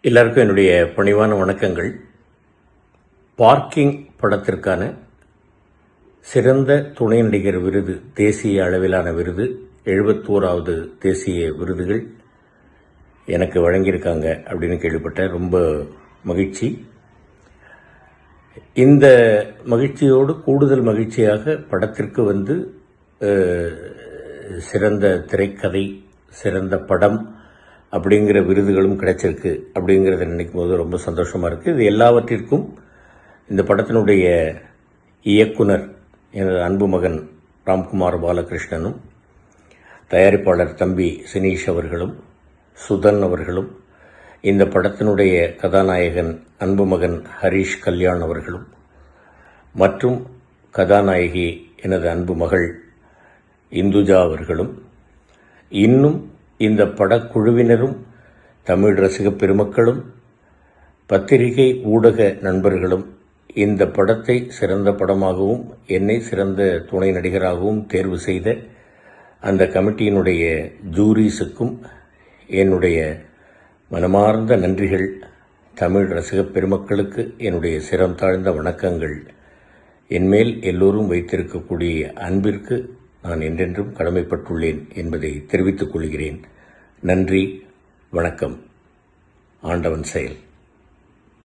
எல்லாருக்கும் என்னுடைய பணிவான வணக்கங்கள். பார்க்கிங் படத்திற்கான சிறந்த துணை நடிகர் விருது, தேசிய அளவிலான விருது, 71வது தேசிய விருதுகள் எனக்கு வழங்கியிருக்காங்க அப்படின்னு கேள்விப்பட்டேன். ரொம்ப மகிழ்ச்சி. இந்த மகிழ்ச்சியோடு கூடுதல் மகிழ்ச்சியாக படத்திற்கு சிறந்த திரைக்கதை, சிறந்த படம் அப்படிங்கிற விருதுகளும் கிடைச்சிருக்கு. அப்படிங்கிறத நினைக்கும் போது ரொம்ப சந்தோஷமாக இருக்குது. இது எல்லாவற்றிற்கும் இந்த படத்தினுடைய இயக்குனர் எனது அன்பு மகன் ராம்குமார் பாலகிருஷ்ணனும், தயாரிப்பாளர் தம்பி சினீஷ் அவர்களும், சுதன் அவர்களும், இந்த படத்தினுடைய கதாநாயகன் அன்பு மகன் ஹரீஷ் கல்யாண் அவர்களும், மற்றும் கதாநாயகி எனது அன்பு மகள் இந்துஜா அவர்களும், இன்னும் இந்த படக்குழுவினரும், தமிழ் ரசிக பெருமக்களும், பத்திரிகை ஊடக நண்பர்களும் இந்த படத்தை சிறந்த படமாகவும் என்னை சிறந்த துணை நடிகராகவும் தேர்வு செய்த அந்த கமிட்டியினுடைய ஜூரிஸுக்கும் என்னுடைய மனமார்ந்த நன்றிகள். தமிழ் ரசிக பெருமக்களுக்கு என்னுடைய சிரம் தாழ்ந்த வணக்கங்கள். என்மேல் எல்லோரும் வைத்திருக்கக்கூடிய அன்பிற்கு நான் என்றென்றும் கடமைப்பட்டுள்ளேன் என்பதை தெரிவித்துக் கொள்கிறேன். நன்றி, வணக்கம். ஆண்டவன் செயல்.